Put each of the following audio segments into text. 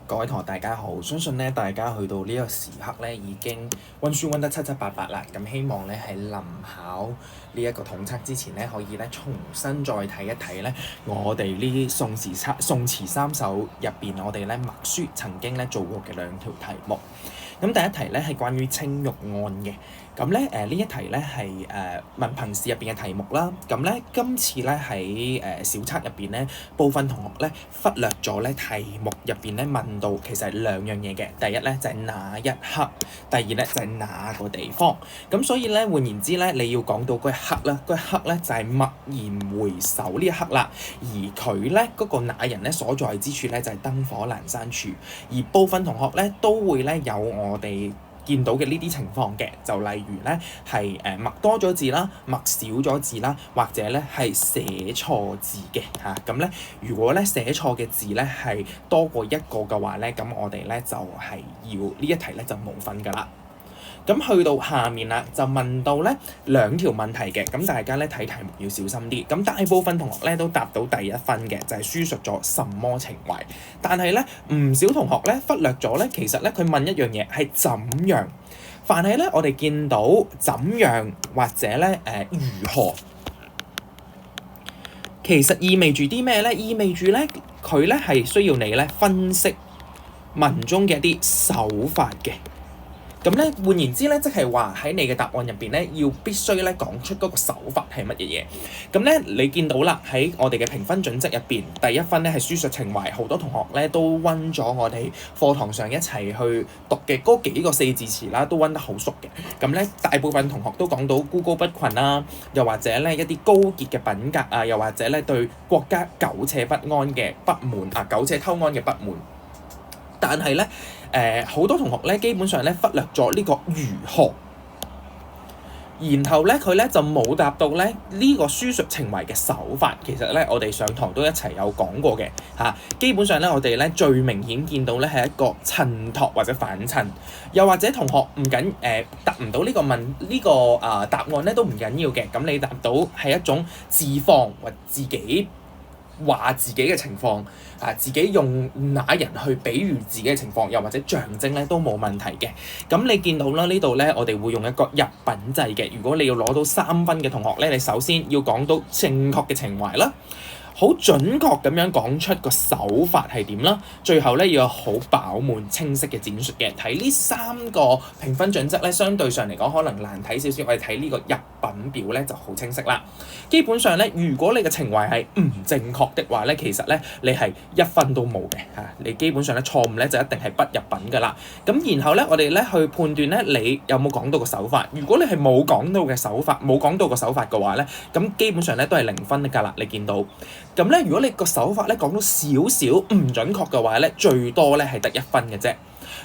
各位同學大家好，相信咧大家去到呢個時刻咧已經温書温得七七八八啦，咁希望咧喺臨考呢一個統測之前咧，可以咧重新再睇一睇咧我哋呢宋詞三首入邊我哋咧默書曾經咧做過嘅兩條題目。咁第一題咧係關於青玉案嘅，咁咧呢一題咧係文憑試入邊嘅題目啦。咁咧今次咧喺小測入邊咧，部分同學咧忽略咗咧題目入邊咧問到其實係兩樣嘢嘅。第一咧就係哪一刻，第二咧就係哪個地方。咁所以咧換言之咧，你要講到嗰一刻啦，嗰一刻咧就係默然回首呢一刻啦。而佢咧嗰個那人咧所在之處咧就係燈火闌珊處。而部分同學咧都會咧有我哋見到嘅呢啲情況嘅，就例如咧係默多咗字啦，默少咗字啦，或者咧係寫錯字嘅嚇。咁咧如果咧寫錯嘅字咧係多過一個嘅話咧，咁我哋咧就係要呢一題咧就冇分㗎啦。咁去到下面啦，就問到咧兩條問題嘅，咁大家咧睇題目要小心啲。咁大部分同學咧都答到第一分嘅，就係書述咗什麼情懷。但係咧唔少同學咧忽略咗咧，其實咧佢問一樣嘢係怎樣。凡係咧我哋見到怎樣或者咧如何，其實意味住啲咩咧？意味住咧佢咧係需要你咧分析文中嘅一啲手法嘅。咁咧換言之咧，即係話喺你嘅答案入邊咧，要必須咧講出嗰個手法係乜嘢嘢。咁咧你見到啦，喺我哋嘅評分準則入邊，第一分咧係書述情懷，好多同學咧都温咗我哋課堂上一齊去讀嘅嗰幾個四字詞啦，都温得好熟嘅。咁咧大部分同學都講到孤高不群啦，又或者咧一啲高潔嘅品格啊，又或者咧對國家苟且不安嘅不滿啊，苟且偷安嘅不滿。但係咧好多同學咧基本上咧忽略咗呢個如何，然後咧佢咧就冇答到咧呢個書述情懷嘅手法。其實咧我哋上堂都一齊有講過嘅嚇。基本上咧我哋咧最明顯見到咧係一個襯托或者反襯，又或者同學唔緊答唔到呢個答案咧都唔緊要嘅。咁你答到係一種自放或自己話自己嘅情況啊，自己用那人去比喻自己嘅情況，又或者象徵咧都冇問題嘅。咁你見到啦，呢度咧我哋會用一個入品制嘅。如果你要攞到3分嘅同學咧，你首先要講到正確嘅情懷啦，好準確咁樣講出個手法係點啦，最後咧要有好飽滿清晰嘅展述嘅。睇呢3個評分準則咧，相對上嚟講可能難睇少少，我哋睇呢個入品表咧就好清晰啦。基本上咧，如果你嘅情懷係唔正確的話咧，其實咧你係1分都冇嘅嚇。你基本上咧錯誤咧就一定係不入品㗎啦。咁然後咧我哋咧去判斷咧你有冇講到個手法。如果你係冇講到嘅手法，冇講到個手法嘅話咧，咁基本上咧都係0分㗎啦。你見到咁咧，如果你個手法咧講到少少唔準確嘅話咧，最多咧係得1分嘅啫。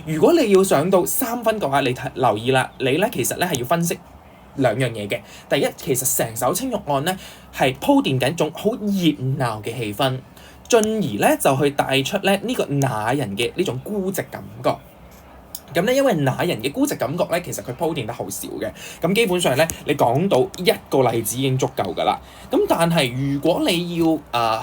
如果你要上到3分嘅話，你留意啦，你咧其實咧係要分析兩樣嘢嘅。第一，其實成首青玉案咧係鋪墊緊一種好熱鬧嘅氣氛，進而咧就去帶出咧呢個那人嘅呢種孤寂感覺。咁咧，因為那人嘅孤寂感覺咧，其實佢鋪墊得好少嘅。咁基本上咧，你講到一個例子已經足夠㗎啦。咁但係如果你要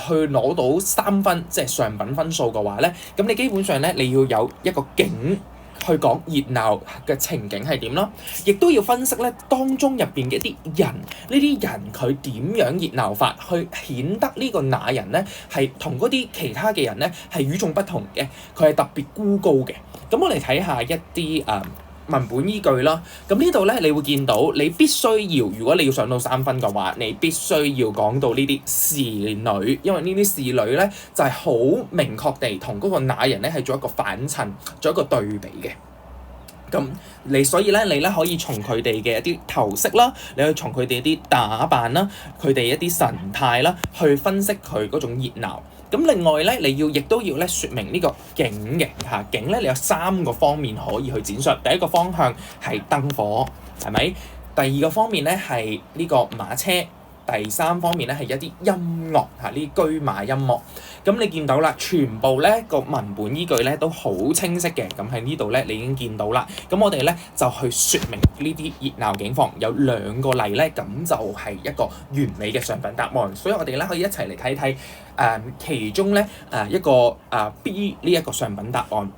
去攞到3分，即係上品分數嘅話咧，咁你基本上咧你要有一個景去講熱鬧嘅情景係點咯，亦都要分析咧當中入邊嘅一啲人，呢啲人佢點樣熱鬧法，去顯得呢個那人咧係同嗰啲其他嘅人咧係與眾不同嘅，佢係特別孤高嘅。咁我哋睇下一啲文本依據啦。咁呢度咧，你會見到你必須要，如果你要上到3分嘅話，你必須要講到呢啲侍女，因為呢啲侍女咧就係好明確地同嗰個那人咧係做一個反襯，做一個對比嘅。咁所以咧，你咧可以從佢哋嘅一啲頭飾啦，你去從佢哋一啲打扮啦，佢哋一啲神態啦，去分析佢嗰種熱鬧。咁另外咧，你亦都要咧説明呢個景嘅嚇。景咧，你有3個方面可以去展述。第一個方向係燈火，係咪？第二個方面咧係呢個馬車。第三方面咧係一啲音樂嚇，呢啲車馬音樂。咁你見到啦，全部咧個文本依據咧都好清晰嘅。咁喺呢度咧，你已經見到啦。咁我哋咧就去説明呢啲熱鬧景況，有兩個例咧，咁就係一個完美嘅上品答案。所以我哋咧可以一齊嚟睇睇其中咧一個B 呢一個上品答案。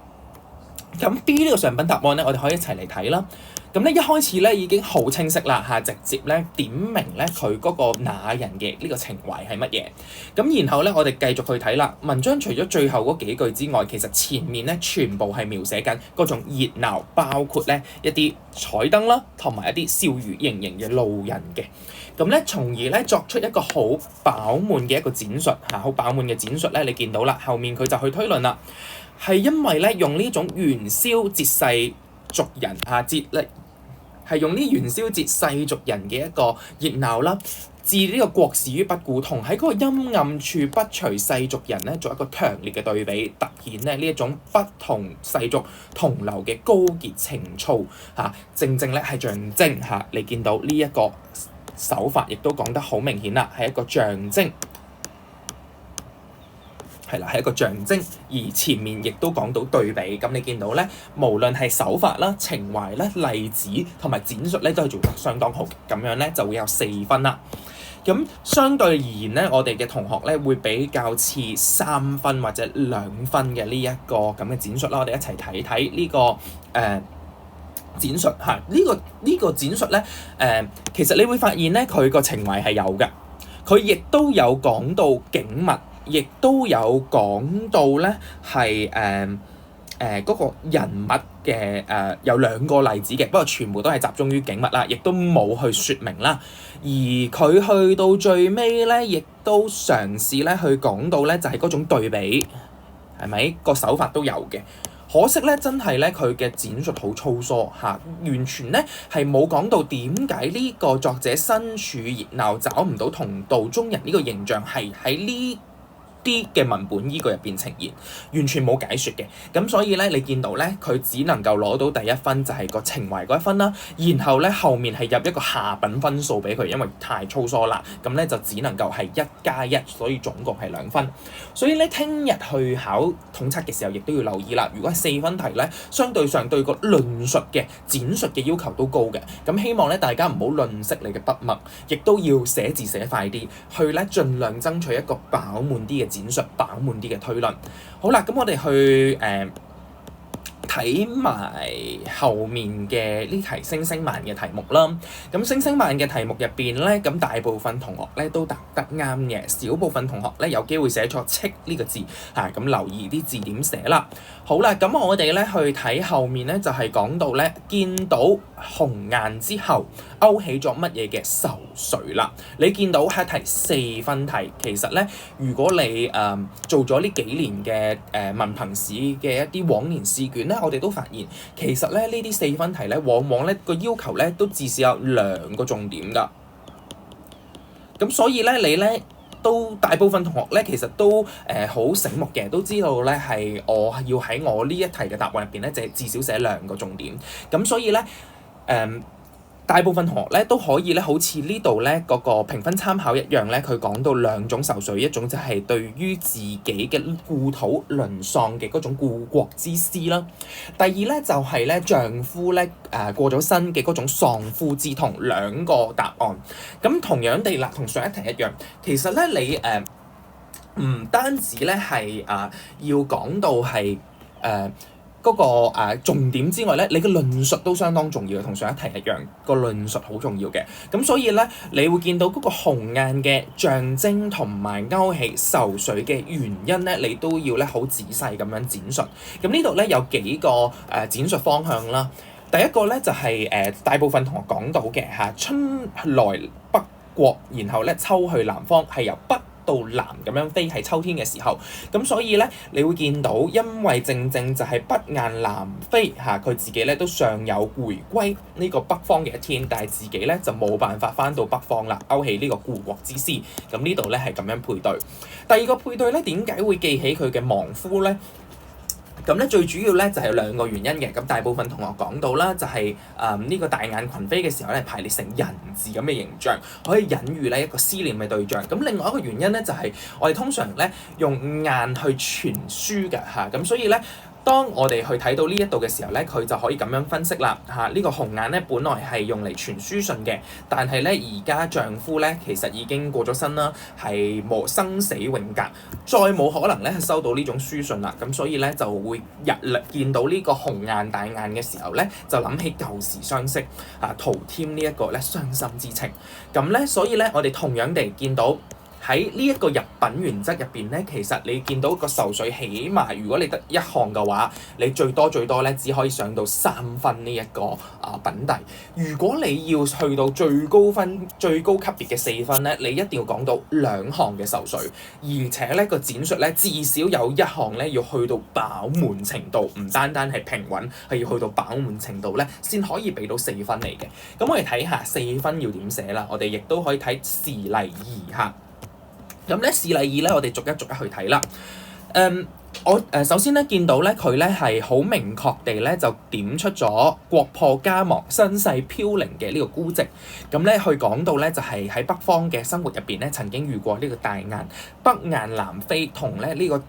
咁 B 呢個上品答案咧，我哋可以一齊嚟睇啦。咁咧一開始咧已經好清晰啦嚇，直接咧點明咧佢嗰個那人嘅呢個情懷係乜嘢。咁然後咧我哋繼續去睇啦。文章除咗最後嗰幾句之外，其實前面咧全部係描寫緊嗰種熱鬧，包括咧一啲彩燈啦，同埋一啲笑語盈盈嘅路人嘅。咁咧從而咧作出一個好飽滿嘅一個展述嚇，好飽滿嘅展述咧，你見到啦，後面佢就去推論啦，係因為咧用呢種元宵節世俗人節咧。係用啲元宵節世俗人嘅一個熱鬧啦，置呢個國事於不顧，同喺嗰個陰暗處不隨世俗人咧，做一個強烈嘅對比，突顯咧呢一種不同世俗同流嘅高潔情操正正咧係象徵你見到呢一個手法，亦都講得好明顯啦，係一個象徵。係啦，係一個象徵，而前面亦都講到對比。咁你見到咧，無論係手法啦、情懷咧、例子同埋展述咧，都係做得相當好。咁樣咧就會有4分啦。咁相對而言咧，我哋嘅同學咧會比較似3分或者2分嘅呢一個咁嘅展述啦。我哋一齊睇睇呢個展述嚇。呢個展述咧其實你會發現咧，佢個情懷係有嘅，佢亦都有講到景物。亦都有講到咧，係嗰個人物嘅有2個例子嘅，不過全部都係集中於景物啦，亦都冇去説明啦。而佢去到最尾咧，亦都嘗試咧去講到咧，就係嗰種對比，係咪個手法都有嘅？可惜咧，真係咧佢嘅展述好粗疏完全咧係冇講到點解呢個作者身處熱鬧找唔到同道中人呢個形象係喺呢啲嘅文本依據入邊呈現，完全冇解説嘅。咁所以咧，你見到咧，佢只能夠攞到第1分，就係個情懷嗰1分啦。然後咧，後面係入一個下品分數俾佢，因為太粗疏啦。咁咧就只能夠係1+1，所以總共係2分。所以咧，聽日去考統測嘅時候，亦都要留意啦。如果係4分題咧，相對上對個論述嘅展述嘅要求都高嘅。咁希望咧，大家唔好吝嗇你嘅筆墨，亦都要寫字寫快啲，去咧盡量爭取一個飽滿啲嘅展述，飽滿啲嘅推論。好啦，咁我哋去睇埋後面嘅呢題星星慢嘅題目啦。咁星星慢嘅題目入邊咧，咁大部分同學咧都答得啱嘅，少部分同學咧有機會寫錯戚呢個字咁留意啲字點寫啦。好啦，咁我哋咧去睇後面咧，就係講到咧見到鴻雁之後勾起咗乜嘢嘅愁緒啦。你見到係一題4分題，其實咧如果你做咗呢幾年嘅文憑試嘅一啲往年試卷咧，我哋都發現其實咧呢啲4分題咧，往往咧個要求咧都至少有2個重點㗎。咁所以咧你咧都大部分同學咧其實都好醒目嘅，都知道咧係我要喺我呢一題嘅答案入邊咧，就係至少寫2個重點。咁所以咧大部分同學咧都可以咧，好似呢度咧嗰個評分參考一樣咧，佢講到2種愁緒，一種就係對於自己嘅故土淪喪嘅嗰種故國之思啦。第二咧就係咧丈夫咧過咗身嘅嗰種喪夫之痛，2個答案。咁同樣地啦，同上一題一樣，其實咧你唔單止咧係要講到係嗰個重點之外咧，你嘅論述都相當重要嘅，同上一題一樣，個論述好重要嘅。咁所以咧，你會見到嗰個鴻雁嘅象徵同埋勾起愁緒嘅原因咧，你都要咧好仔細咁樣展述。咁呢度咧有幾個展述方向啦。第一個咧就係大部分同學講到嘅春來北國，然後咧秋去南方，係由北到南咁樣飛喺秋天嘅時候，咁所以咧你會見到，因為正正就係北雁南飛佢自己咧都尚有回歸呢個北方嘅一天，但係自己咧就冇辦法翻到北方啦，勾起呢個故國之思。咁呢度咧係咁樣配對。第二個配對咧，點解會記起佢嘅亡夫咧？咁咧最主要咧就係有兩個原因嘅，咁大部分同學講到啦，就係呢個大雁群飛嘅時候咧排列成人字咁嘅形象，可以隱喻咧一個思念嘅對象。咁另外一個原因咧就係我哋通常咧用雁去傳書嘅嚇，咁所以咧，當我哋去睇到呢一度嘅時候咧，佢就可以咁樣分析啦嚇。呢個紅雁咧，本來係用嚟傳書信嘅，但係咧而家丈夫咧其實已經過咗身啦，係冇生死永隔，再冇可能咧係收到呢種書信啦。咁所以咧就會日歷見到呢個紅雁大雁嘅時候咧，就諗起舊時相識啊，徒添呢一個咧傷心之情。咁咧，所以咧我哋同樣地見到。喺呢一個入品原則入邊咧，其實你見到個壽水起碼如果你得一項嘅話，你最多咧只可以上到3分呢一個品第。如果你要去到最高級別嘅4分咧，你一定要講到2項嘅壽水，而且咧個展述咧至少有1項咧要去到飽滿程度，唔單單係平穩，係要去到飽滿程度咧先可以俾到4分嚟嘅。咁我哋睇下4分要點寫啦，我哋亦都可以睇示例2嚇。咁咧示例2咧，我哋逐一去睇啦。我首先咧見到咧佢咧係好明確地咧就點出咗國破家亡、身世飄零嘅呢個孤寂。咁咧去講到咧就係喺北方嘅生活入邊咧曾經遇過呢個大雁北雁南飛，同咧呢個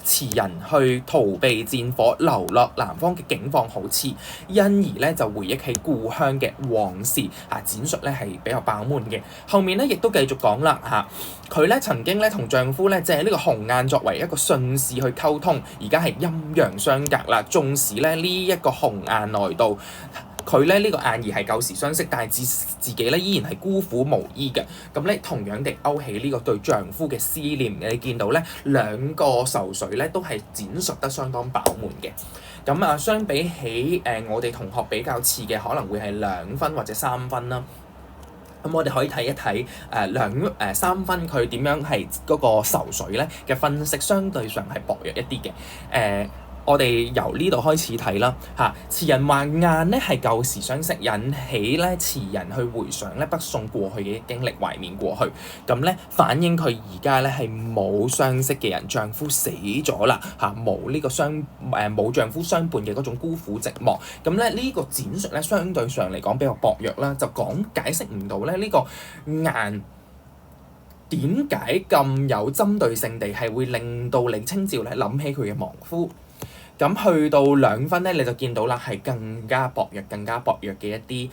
詞人去逃避戰火流落南方嘅境況好似，因而咧就回憶起故鄉嘅往事展述咧係比較飽滿嘅。後面咧亦都繼續講啦嚇，佢咧曾經咧同丈夫咧借呢個紅雁作為一個信使去溝通，而家係陰陽相隔啦。縱使咧呢一個紅雁來到，佢咧呢個雁兒係舊時相識，但係自己咧依然係孤苦無依嘅。咁咧同樣地勾起呢個對丈夫嘅思念。你見到咧兩個壽水咧都係展述得相當飽滿嘅。咁相比起我哋同學比較似嘅，可能會係2分或者3分啦。咁我哋可以睇一睇3分佢點樣係嗰個壽水咧嘅分析，相對上係薄弱一啲嘅。我哋由呢度開始睇啦嚇。詞人話雁咧係舊時相識，引起咧詞人去回想咧北宋過去嘅經歷，懷緬過去。咁咧反映佢而家咧係冇相識嘅人，丈夫死咗啦嚇，冇呢個冇丈夫相伴嘅嗰種孤苦寂寞。咁咧呢個展述咧相對上嚟講比較薄弱啦，就解釋唔到咧呢個雁點解咁有針對性地係會令到李清照咧諗起佢嘅亡夫。咁去到2分咧，你就見到啦，係更加薄弱嘅一啲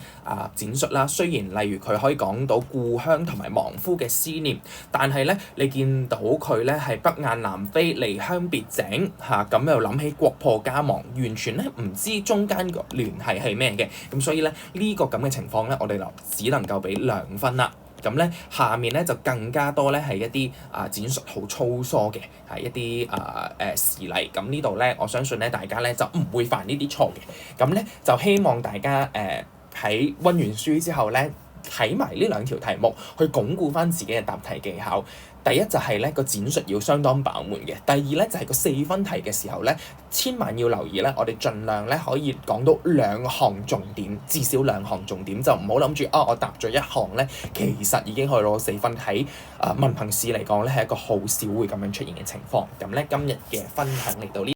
展述啦。雖然例如佢可以講到故鄉同埋亡夫嘅思念，但係咧你見到佢咧係北雁南飛、離鄉別井嚇，咁又諗起國破家亡，完全咧唔知中間個聯繫係咩嘅。咁所以咧呢個咁嘅情況咧，我哋就只能夠俾2分啦。咁咧下面咧就更加多咧係一啲展述好粗疏嘅係一啲示例。咁呢度咧我相信咧大家咧就唔會犯呢啲錯嘅。咁咧就希望大家喺溫完書之後咧睇埋呢2條題目，去鞏固翻自己嘅答題技巧。第一就係咧個展述要相當飽滿嘅。第二咧就係個4分題嘅時候咧，千萬要留意咧，我哋盡量咧可以講到2項重點，至少2項重點，就唔好諗住我答咗1項咧，其實已經可以攞4分。喺文憑試嚟講咧係一個好少會咁樣出現嘅情況。咁咧今日嘅分享嚟到呢。